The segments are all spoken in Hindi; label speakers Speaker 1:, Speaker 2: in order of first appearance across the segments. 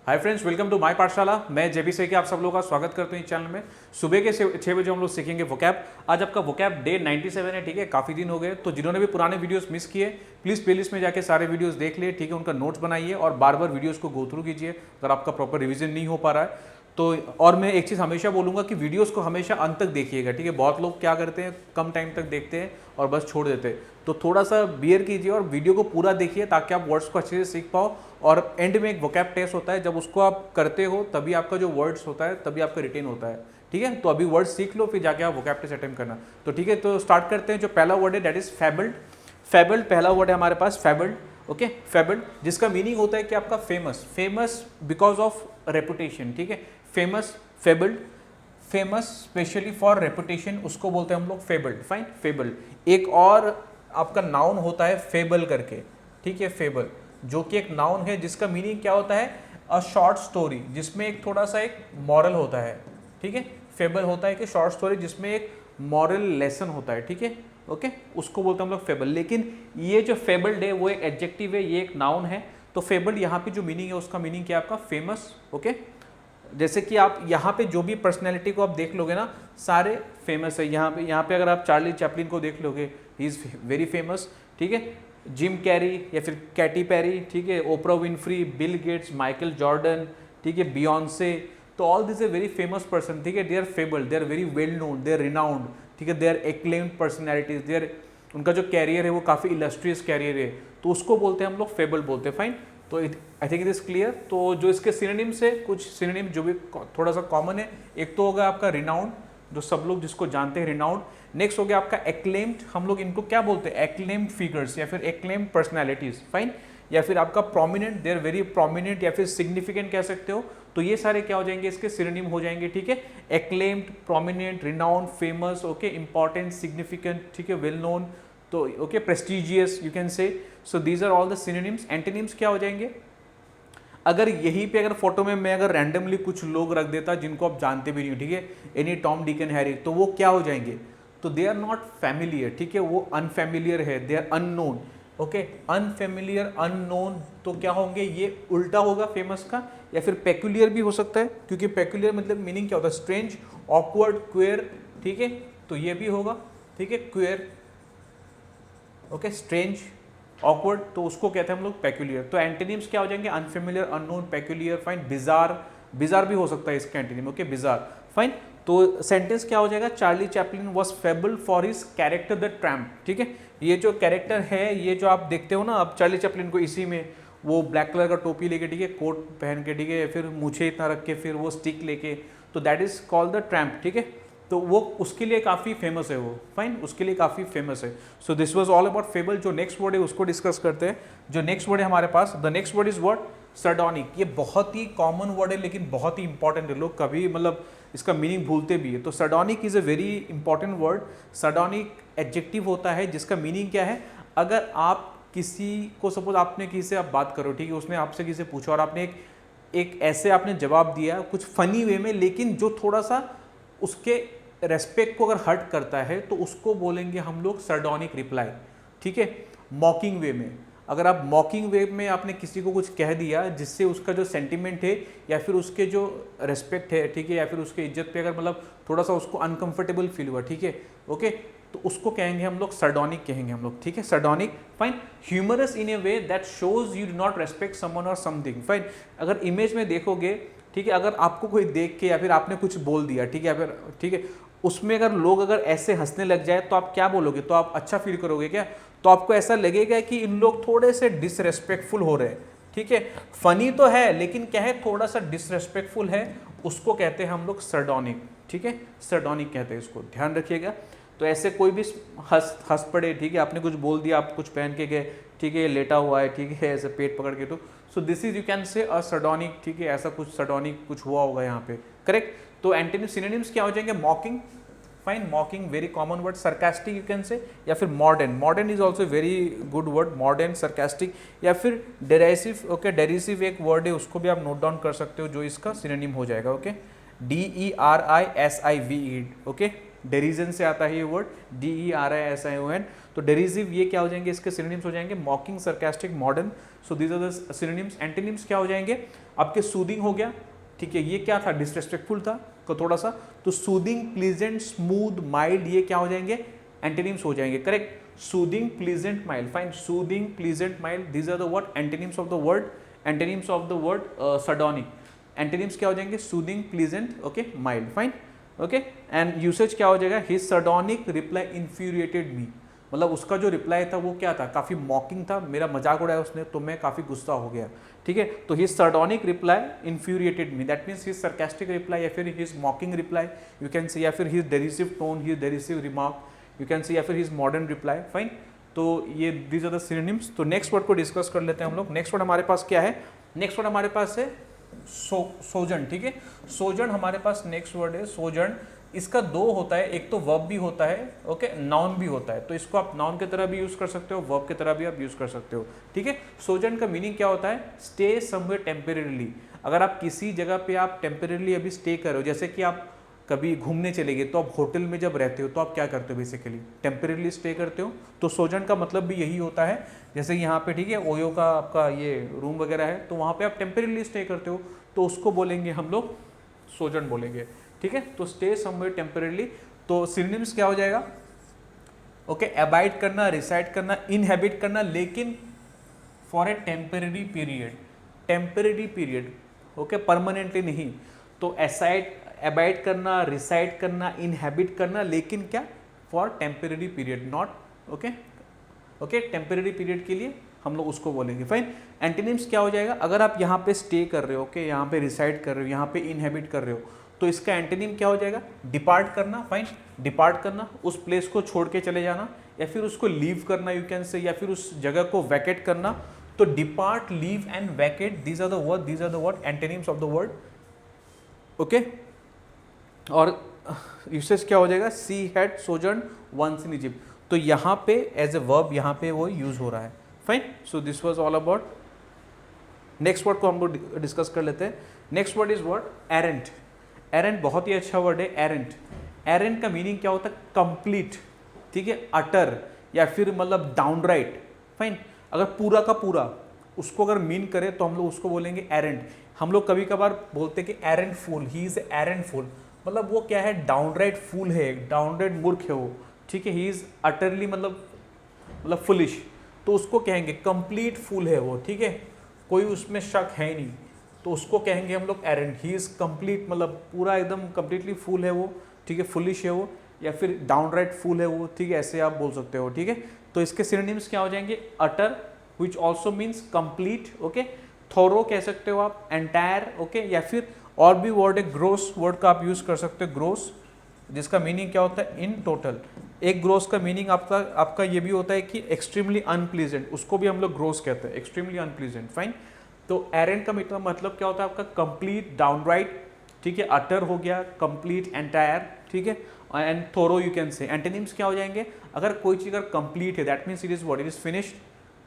Speaker 1: Hi friends, welcome to my पाठशाला। मैं जेबी से के आप सब लोगों का स्वागत करते हैं इस चैनल में। सुबह के 6 बजे हम लोग सीखेंगे वोकैब। आज आपका वोकैब डे 97 है, ठीक है। काफ़ी दिन हो गए, तो जिन्होंने भी पुराने वीडियोस मिस किए प्लीज़ प्लेलिस्ट में जाके सारे वीडियोस देख लिए, ठीक है। उनका नोट्स बनाइए और बार बार वीडियोज़ को गो थ्रू कीजिए अगर आपका प्रॉपर रिविजन नहीं हो पा रहा है तो। और मैं एक चीज़ हमेशा बोलूँगा कि वीडियोस को हमेशा अंत तक देखिएगा, ठीक है। बहुत लोग क्या करते हैं, कम टाइम तक देखते हैं और बस छोड़ देते हैं। तो थोड़ा सा बियर कीजिए और वीडियो को पूरा देखिए ताकि आप वर्ड्स को अच्छे से सीख पाओ। और एंड में एक वोकैब टेस्ट होता है, जब उसको आप करते हो तभी आपका जो वर्ड्स होता है तभी आपका रिटेन होता है, ठीक है। तो अभी वर्ड्स सीख लो, फिर जाके आप वोकैब टेस्ट अटेम्प्ट करना। तो ठीक है, तो स्टार्ट करते हैं। जो पहला वर्ड है दैट इज फैबल्ड। फैबल्ड पहला वर्ड है हमारे पास, फैबल्ड। ओके, फैबल्ड जिसका मीनिंग होता है कि आपका famous, famous because of reputation, ठीक है। Famous, fabled, famous specially for reputation, उसको बोलते हैं हम लोग फेबल्ड। Fine, fabled. एक और आपका नाउन होता है फेबल करके, ठीक है। फेबल जो कि एक नाउन है जिसका मीनिंग क्या होता है, अ शॉर्ट स्टोरी जिसमें एक थोड़ा सा एक मॉरल होता है, ठीक है। फेबल होता है कि शॉर्ट स्टोरी जिसमें एक मॉरल लेसन होता है, ठीक है। ओके, उसको बोलते हैं हम लोग फेबल। लेकिन ये जो फेबल्ड है वो एक एडजेक्टिव है, ये एक नाउन है। तो फेबल्ड यहाँ पे जो मीनिंग है उसका मीनिंग क्या है आपका, फेमस। ओके, जैसे कि आप यहाँ पे जो भी पर्सनैलिटी को आप देख लोगे ना, सारे फेमस है। यहाँ पे अगर आप चार्ली चैपलिन को देख लोगे, ही इज़ वेरी फेमस, ठीक है। जिम कैरी या फिर कैटी पेरी, ठीक है। Oprah Winfrey, Bill Gates, Michael Jordan, ठीक है, बियॉन्से। तो all this a very famous person, ठीक है। They are fabled, they are very well known, they are renowned, ठीक है। They are acclaimed personalities, they are, उनका जो कैरियर है वो काफ़ी इलस्ट्रियस कैरियर है, तो उसको बोलते हैं हम लोग फेबल बोलते हैं। फाइन, तो I think it is clear. तो जो इसके सिनोनिम्स है, कुछ सिनोनिम जो भी थोड़ा सा कॉमन है, एक तो होगा आपका रिनाउंड, जो सब लोग जिसको जानते हैं, रिनाउंड। नेक्स्ट हो गया आपका एक्लेम्ड, हम लोग इनको क्या बोलते हैं, एक्लेम्ड फिगर्स या फिर एक्लेम्ड पर्सनैलिटीज। फाइन, या फिर आपका prominent, they are very prominent या फिर सिग्निफिकेंट कह सकते हो। तो ये सारे क्या हो जाएंगे, इसके सिनोनिम हो जाएंगे, ठीक है। Acclaimed, prominent, renowned, famous, okay, important, significant, ठीक है, वेल नोन, तो okay, prestigious you can say. So these are all the synonyms. Antonyms क्या हो जाएंगे, अगर यहीं पे अगर फोटो में मैं अगर रैंडमली कुछ लोग रख देता जिनको आप जानते भी नहीं हो, ठीक है, any Tom, Dick and Harry, तो वो क्या हो जाएंगे, तो दे आर नॉट फैमिलियर, ठीक है, वो अनफैमिलियर है, they are unknown. Okay, unfamiliar, unknown, तो क्या होंगे, ये उल्टा होगा फेमस का। या फिर पेक्यूलियर भी हो सकता है, क्योंकि पेक्यूलियर मतलब मीनिंग क्या होता है, स्ट्रेंज, ऑकवर्ड, क्वेयर, ठीक है, तो ये भी होगा, ठीक है, क्वेयर, ओके, स्ट्रेंज, ऑकवर्ड, तो उसको कहते हैं हम लोग पेक्यूलियर। तो एंटोनिम्स क्या हो जाएंगे, unfamiliar, unknown, peculiar. Fine, bizarre, bizarre भी हो सकता है इसका एंटोनिम, ओके, बिजार। फाइन, तो सेंटेंस क्या हो जाएगा, Charlie Chaplin was fable for his character the tramp, ठीक है। ये जो कैरेक्टर है, ये जो आप देखते हो ना, अब चार्ली चैपलिन को इसी में वो ब्लैक कलर का टोपी लेके, ठीक है, कोट पहन के, ठीक है, फिर मूछें इतना रख के, फिर वो स्टिक लेके, तो that is called the tramp, ठीक है। तो वो उसके लिए काफ़ी फेमस है वो। फाइन, उसके लिए काफ़ी फेमस है। सो this was all about fable. जो नेक्स्ट वर्ड है उसको डिस्कस करते हैं। जो नेक्स्ट वर्ड है हमारे पास, the next word is word sardonic. ये बहुत ही कॉमन वर्ड है लेकिन बहुत ही इंपॉर्टेंट है, लोग कभी मतलब इसका मीनिंग भूलते भी है। तो sardonic is a very important word. Sardonic adjective होता है जिसका मीनिंग क्या है, अगर आप किसी को, सपोज आपने किसी से आप बात करो, ठीक है, उसने आपसे किसी से पूछा और आपने एक ऐसे आपने जवाब दिया कुछ फनी वे में, लेकिन जो थोड़ा सा उसके रेस्पेक्ट को अगर हर्ट करता है तो उसको बोलेंगे हम लोग सर्डोनिक रिप्लाई, ठीक है। मॉकिंग वे में, अगर आप मॉकिंग वे में आपने किसी को कुछ कह दिया जिससे उसका जो सेंटिमेंट है या फिर उसके जो रेस्पेक्ट है, ठीक है, या फिर उसके इज्जत पे अगर मतलब थोड़ा सा उसको अनकंफर्टेबल फील हुआ, ठीक है, ओके, तो उसको कहेंगे हम लोग सर्डोनिक कहेंगे हम लोग, ठीक है, sardonic. Fine, humorous in a way that shows you do not respect someone और समथिंग। फाइन, अगर इमेज में देखोगे, ठीक है, अगर आपको कोई देख के या फिर आपने कुछ बोल दिया, ठीक है, या फिर ठीक है, उसमें अगर लोग अगर ऐसे हंसने लग जाए तो आप क्या बोलोगे, तो आप अच्छा फील करोगे क्या, तो आपको ऐसा लगेगा कि इन लोग थोड़े से डिसरेस्पेक्टफुल हो रहे हैं, ठीक है। फनी तो है लेकिन क्या है, थोड़ा सा डिसरेस्पेक्टफुल है, उसको कहते हैं हम लोग सर्डोनिक, ठीक है, सर्डोनिक कहते हैं इसको, ध्यान रखिएगा। तो ऐसे कोई भी हंस पड़े, ठीक है, आपने कुछ बोल दिया, आप कुछ पहन के गए, ठीक है, लेटा हुआ है, ठीक है, ऐसे पेट पकड़ के, तो so this is you can say a सर्डोनिक, ठीक है, ऐसा कुछ सर्डोनिक कुछ हुआ होगा यहाँ पे, करेक्ट। तो एंटोनिम सिनोनिम्स क्या हो जाएंगे, मॉकिंग, fine, मॉकिंग very common word, sarcastic you can say, या फिर modern, modern is also very good word, modern, sarcastic, या फिर डेराइसिव, ओके, डेरिसिव एक वर्ड है, उसको भी आप नोट डाउन कर सकते हो जो इसका सिनोनिम हो जाएगा, ओके, DERISIVE, ओके, डेरिजन से आता है ये वर्ड, DERISION। तो डेरिसिव ये क्या हो जाएंगे, इसके सिनोनिम्स हो जाएंगे mocking, sarcastic, modern. So these are the synonyms. Antonyms क्या हो जाएंगे, आपके सूदिंग हो गया, ठीक है, ये क्या था, डिसरेस्पेक्टफुल था तो थोड़ा सा, तो सूदिंग, प्लीजेंट, स्मूथ, माइल्ड, ये क्या हो जाएंगे, एंटोनिम्स हो जाएंगे, correct. Soothing, pleasant, mild, fine, soothing, pleasant, mild, these are the what, antonyms of the word, antonyms of the word sardonic. Antonyms क्या हो जाएंगे, soothing, pleasant, okay, mild, fine, okay. And usage क्या हो जाएगा, his sardonic reply infuriated me, मतलब उसका जो रिप्लाई था वो क्या था, काफ़ी मॉकिंग था, मेरा मजाक उड़ाया उसने तो मैं काफ़ी गुस्सा हो गया, ठीक है। तो his sardonic reply infuriated me, that means his sarcastic reply या फिर his mocking reply you can say, या फिर his derisive tone, his derisive remark you can say, या फिर हिज मॉडर्न रिप्लाई, फाइन। तो ये दीज आर द सिनोनिम्स। तो नेक्स्ट वर्ड को डिस्कस कर लेते हैं हम लोग। नेक्स्ट वर्ड हमारे पास क्या है, नेक्स्ट वर्ड हमारे पास है सोजन, ठीक है। सोजन हमारे पास नेक्स्ट वर्ड है, सोजन। इसका दो होता है, एक तो वर्ब भी होता है, ओके, नाउन भी होता है, तो इसको आप नाउन की तरह भी यूज कर सकते हो, वर्ब की तरह भी आप यूज कर सकते हो, ठीक है। सोजन का मीनिंग क्या होता है, स्टे समवेयर टेम्परेरीली। अगर आप किसी जगह पे आप टेम्परेरीली अभी स्टे कर रहे हो, जैसे कि आप कभी घूमने चले गए, तो आप होटल में जब रहते हो तो आप क्या करते हो, बेसिकली टेम्परेरीली स्टे करते हो। तो सोजन का मतलब भी यही होता है, जैसे यहाँ पे, ठीक है, ओयो का आपका ये रूम वगैरह है, तो वहाँ पे आप टेम्परेरीली स्टे करते हो, तो उसको बोलेंगे हम लोग सोजन बोलेंगे, ठीक है। तो स्टे समवेयर टेम्परेरीली, तो सिनोनिम्स क्या हो जाएगा, ओके, अबाइड करना, रिसाइड करना, इनहेबिट करना, लेकिन for a temporary period, temporary period, okay, permanently नहीं। तो एसाइड, अबाइड करना, रिसाइड करना, इनहेबिट करना, लेकिन क्या, for temporary period, not, okay, okay, temporary period के लिए हम लोग उसको बोलेंगे, फाइन। एंटोनिम्स क्या हो जाएगा, अगर आप यहाँ पे स्टे कर रहे हो, ओके, यहाँ पे रिसाइड कर रहे हो, यहाँ पे इनहेबिट कर रहे हो, तो इसका एंटोनिम क्या हो जाएगा, डिपार्ट करना, फाइन, डिपार्ट करना, उस प्लेस को छोड़ के चले जाना, या फिर उसको लीव करना यू कैन से, या फिर उस जगह को वैकेट करना। तो depart, leave and vacate, these are the word, these are the word antonyms of the word, okay. और यूसेज क्या हो जाएगा, she had sojourn once in Egypt, तो यहाँ पे एज ए वर्ब यहाँ पे वो यूज हो रहा है, fine. So this was all about. Next word को हम लोग डिस्कस कर लेते हैं। Next word is word arrant. Arrant बहुत ही अच्छा वर्ड है, एरेंट। एरेंट का मीनिंग क्या होता है, कंप्लीट, ठीक है, अटर, या फिर मतलब डाउनराइट, फाइन। अगर पूरा का पूरा उसको अगर मीन करें तो हम लोग उसको बोलेंगे एरेंट। हम लोग कभी कभार बोलते हैं कि arrant fool, he is arrant fool, मतलब वो क्या है, डाउनराइट फूल है, डाउनराइट मूर्ख है वो, ठीक है। ही इज अटरली मतलब फुलिश, तो उसको कहेंगे कंप्लीट फूल है वो, ठीक है, कोई उसमें शक है नहीं, तो उसको कहेंगे हम लोग एरेंट। ही इज कंप्लीट, मतलब पूरा एकदम कंप्लीटली फूल है वो, ठीक है, फुलिश है वो, या फिर डाउनराइट फूल है वो, ठीक है, ऐसे आप बोल सकते हो, ठीक है। तो इसके सिनोनिम्स क्या हो जाएंगे, utter which also means complete, okay, thorough कह सकते हो आप, एंटायर, ओके, या फिर और भी वर्ड है, ग्रोस वर्ड का आप यूज कर सकते हो, ग्रोस, जिसका मीनिंग क्या होता है, इन टोटल। एक ग्रोस का मीनिंग आपका ये भी होता है कि एक्सट्रीमली अनप्लीजेंट, उसको भी हम लोग ग्रोस कहते हैं, एक्सट्रीमली अनप्लीजेंट, फाइन। तो एरेंट का मतलब क्या होता है आपका, कंप्लीट, डाउनराइट, ठीक है, अटर हो गया, कंप्लीट, एंटायर, ठीक है, and thorough you can say. Antonyms क्या हो जाएंगे, अगर कोई चीज़ अगर कंप्लीट है that means it is what, it is finished,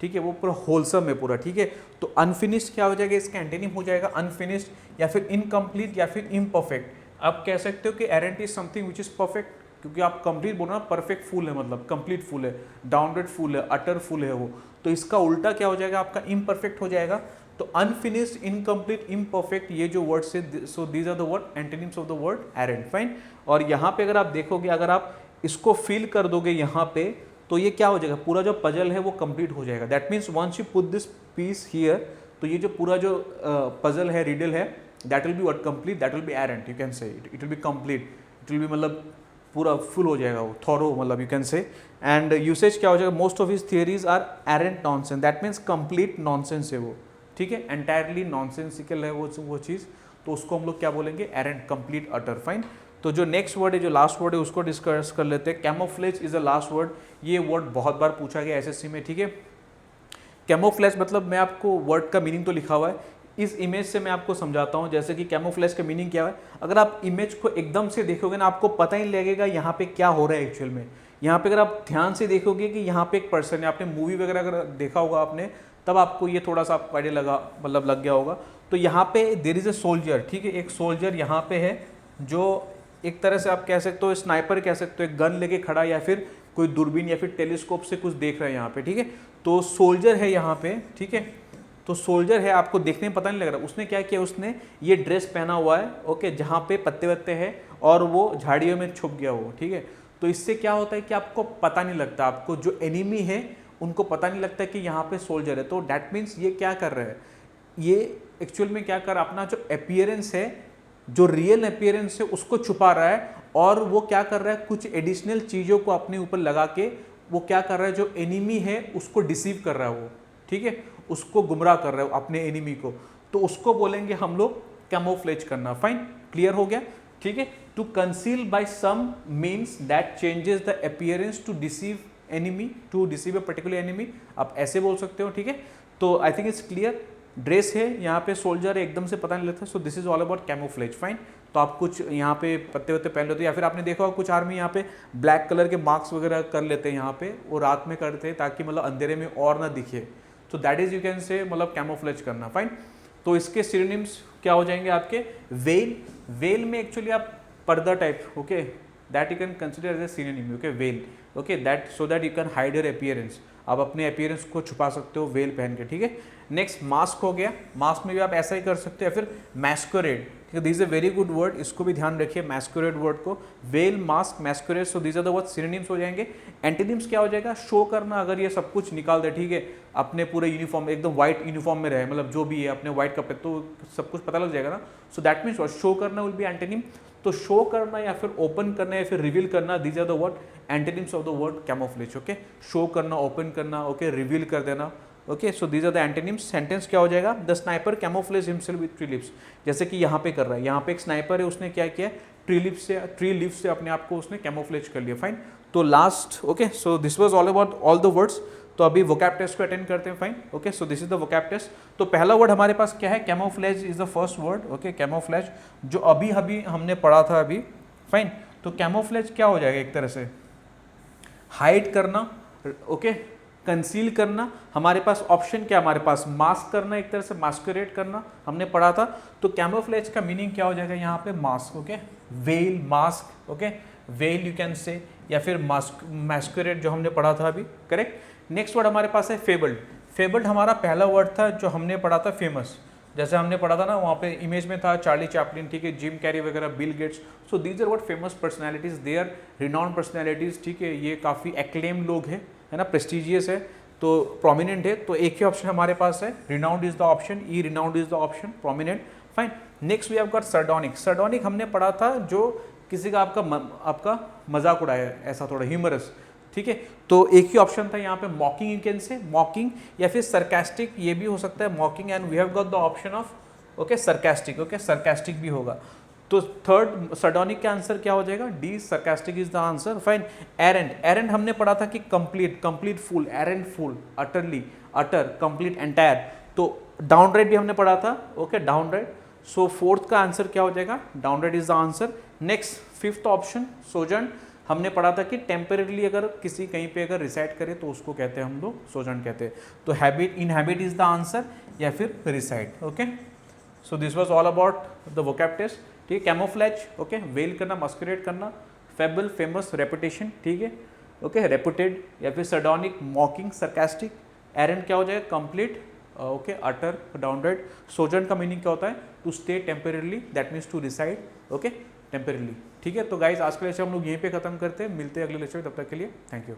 Speaker 1: ठीक है, वो पूरा होलसम है पूरा, ठीक है। तो अनफिनिश्ड क्या हो जाएगा, इसका एंटोनिम हो जाएगा अनफिनिश्ड, या फिर इनकम्प्लीट, या फिर इम्परफेक्ट। आप कह सकते हो कि arrant is something which is perfect, क्योंकि आप कंप्लीट बोल रहे हो, परफेक्ट फुल है, मतलब कंप्लीट फुल है, डाउनरेड फुल है, अटर फुल है वो, तो इसका उल्टा क्या हो जाएगा आपका, इम्परफेक्ट हो जाएगा। तो अनफिनिश्ड, इनकम्प्लीट, इम्परफेक्ट, ये जो वर्ड्स है, so these are the word antonyms of the word arrant, fine. और यहाँ पे अगर आप देखोगे, अगर आप इसको फिल कर दोगे यहाँ पे, तो ये क्या हो जाएगा, पूरा जो पजल है वो कंप्लीट हो जाएगा। That means once you put this piece here, तो ये जो पूरा जो पजल है, रिडल है, that will be what, complete, that will be arrant, you can say it will be complete, it will be मतलब पूरा फुल हो जाएगा वो, थॉरो, मतलब you can say. And usage क्या हो जाएगा, most of his theories are arrant nonsense, that means complete nonsense है वो, ठीक है, एंटायरली नॉनसेंसिकल है वो चीज़, तो उसको हम लोग क्या बोलेंगे, एरेंट, कंप्लीट, अटर, फाइन। तो जो नेक्स्ट वर्ड है, जो लास्ट वर्ड है, उसको डिस्कस कर लेते हैं। Camouflage is the last word. ये वर्ड बहुत बार पूछा गया एसएससी में, ठीक है। कैमोफ्लेज मतलब, मैं आपको वर्ड का मीनिंग तो लिखा हुआ है, इस इमेज से मैं आपको समझाता हूँ। जैसे कि कैमोफ्लेज का मीनिंग क्या है, अगर आप इमेज को एकदम से देखोगे ना, आपको पता ही लगेगा यहाँ पे क्या हो रहा है एक्चुअल में। यहाँ पे अगर आप ध्यान से देखोगे कि यहाँ पे एक पर्सन है, आपने मूवी वगैरह अगर देखा होगा आपने, तब आपको ये थोड़ा सा आपको आइडिया लग गया होगा। तो यहाँ पे देयर इज ए सोल्जर, ठीक है, एक सोल्जर यहाँ पे है, जो एक तरह से आप कह सकते हो स्नाइपर कह सकते हो, एक गन लेके खड़ा, या फिर कोई दूरबीन या फिर टेलीस्कोप से कुछ देख रहा है यहाँ पे, ठीक है। तो सोल्जर है यहाँ पे, ठीक है। तो सोल्जर है, आपको देखने में पता नहीं लग रहा, उसने क्या किया, उसने ये ड्रेस पहना हुआ है, ओके, जहाँ पे पत्ते वत्ते हैं और वो झाड़ियों में छुप गया वो, ठीक है। तो इससे क्या होता है कि आपको पता नहीं लगता, आपको जो एनिमी है उनको पता नहीं लगता कि यहाँ पे सोल्जर है। तो डैट मीन्स ये क्या कर रहा है, ये एक्चुअल में क्या कर रहा है, अपना जो अपीयरेंस है, जो रियल अपीयरेंस है उसको छुपा रहा है, और वो क्या कर रहा है, कुछ एडिशनल चीज़ों को अपने ऊपर लगा के वो क्या कर रहा है, जो एनिमी है उसको डिसीव कर रहा है वो, ठीक है, उसको गुमराह कर रहा है अपने एनिमी को। तो उसको बोलेंगे हम लोग कैमोफ्लेज करना। फाइन, क्लियर हो गया, ठीक है। To conceal by some means that changes the appearance to deceive enemy, to deceive a particular enemy, आप ऐसे बोल सकते हो, ठीक है। तो I think it's clear. Dress है, यहाँ पे सोल्जर है, एकदम से पता नहीं लगता, सो this is all about camouflage. Fine, तो आप कुछ यहाँ पे पत्ते वत्ते पहन लेते हो, या फिर आपने देखा होगा कुछ आर्मी यहाँ पे ब्लैक कलर के मार्क्स वगैरह कर लेते हैं, यहाँ पे वो रात में करते हैं ताकि मतलब अंधेरे में और ना दिखे। तो दैट इज यू कैन से मतलब कैमोफ्लेज करना। फाइन, तो इसके सिनोनिम्स क्या हो जाएंगे आपके, वेल, वेल में एक्चुअली आप पर्दा type, okay, that you can consider as a synonym, okay, well, okay, that so that you can hide your appearance, आप अपने अपीयरेंस को छुपा सकते हो वेल पहन के, ठीक है। नेक्स्ट मास्क हो गया, मास्क में भी आप ऐसा ही कर सकते हो, या फिर मैस्करेड, ठीक है, this is a very good word, इसको भी ध्यान रखिए, मैस्करेड वर्ड को, well, mask, masquerade, so these are the word synonyms हो जाएंगे। एंटीनिम्स क्या हो जाएगा, शो करना, अगर ये सब कुछ निकाल दे, ठीक है, अपने पूरे यूनिफॉर्म एकदम व्हाइट यूनिफॉर्म में रहे, मतलब जो भी है अपने व्हाइट कपड़े, तो सब कुछ पता लग जाएगा ना। सो दैट मीन्स शो करना विल बी एंटीनिम। तो शो करना या फिर ओपन करना या फिर रिवील करना, these are the word antonyms of the word camouflage, okay. Show करना, ओपन करना, ओके, रिवील कर देना, okay, so these are the antonyms. Sentence क्या हो जाएगा, the sniper camouflage himself with tree leaves, जैसे कि यहाँ पे कर रहा है, यहाँ पे एक स्नाइपर है, उसने क्या किया, ट्री लीव्स से अपने आप को उसने कैमोफ्लेज कर लिया। फाइन, तो last, okay, so this was all about all the words. तो अभी वोकैब टेस्ट को अटेंड करते हैं। Fine, okay, so this is the vocab test. तो पहला वर्ड हमारे पास क्या है, camouflage is the first word, okay, camouflage, जो अभी अभी हमने पढ़ा था अभी। फाइन, तो कैमोफ्लेज क्या हो जाएगा, एक तरह से हाइड करना, ओके, कंसील करना। हमारे पास ऑप्शन क्या, हमारे पास मास्क करना, एक तरह से मास्करेड करना हमने पढ़ा था। तो कैमोफ्लेज का मीनिंग क्या हो जाएगा यहाँ पे, mask, okay, well, mask, okay, well you can say, या फिर मास्क, मास्करेड जो हमने पढ़ा था अभी, करेक्ट। नेक्स्ट वर्ड हमारे पास है फेबल्ड। फेबल्ड हमारा पहला वर्ड था जो हमने पढ़ा था फेमस, जैसे हमने पढ़ा था ना, वहाँ पे इमेज में था चार्ली चैपलिन, ठीक है, जिम कैरी वगैरह, Bill Gates. So these are what famous personalities, they are renowned personalities, ठीक है, ये काफ़ी एक्लेम लोग हैं, है ना, प्रेस्टिजियस है, तो प्रोमिनेंट है। तो एक ही ऑप्शन हमारे पास है, renowned is the option, E renowned is the option, prominent. Fine, next we have got sardonic. Sardonic हमने पढ़ा था जो किसी का आपका मजाक उड़ाया, ऐसा थोड़ा ह्यूमरस, ठीक है। तो एक ही ऑप्शन था यहाँ पे, मॉकिंग यू कैन से, मॉकिंग, या फिर सरकास्टिक, ये भी हो सकता है, mocking, and we have got the option of, okay, sarcastic, okay, sarcastic भी होगा। तो थर्ड सर्डोनिक का आंसर क्या हो जाएगा, D, sarcastic is the answer. Fine, arrant, arrant हमने पढ़ा था कि complete, complete full, arrant full, utterly, utter, complete, entire. तो डाउनराइट भी हमने पढ़ा था, ओके, डाउनराइट। सो फोर्थ का आंसर क्या हो जाएगा, downright is the answer. Next fifth option, sojourn, हमने पढ़ा था कि टेम्परेली अगर किसी कहीं पे अगर रिसाइड करे तो उसको कहते हैं हम लोग सोजन कहते हैं। तो habit, inhabit is the answer, या फिर reside, okay. So this was all about the vocab test, ठीक है। कैमोफ्लेज, ओके, वेल करना, मस्कुरेट करना, फेबल, फेमस, रेपुटेशन, ठीक है, ओके, रेपुटेड, या फिर सर्डोनिक, मॉकिंग, सरकास्टिक। एरेंट क्या हो जाएगा, कंप्लीट, ओके, अटर, डाउनराइट। सोजन का मीनिंग क्या होता है, to stay temporarily, that means to reside, okay, temporarily, ठीक है। तो गाइज आज के लेक्चर हम लोग यहीं पे खत्म करते हैं, मिलते हैं अगले लेक्चर में, तब तक के लिए थैंक यू।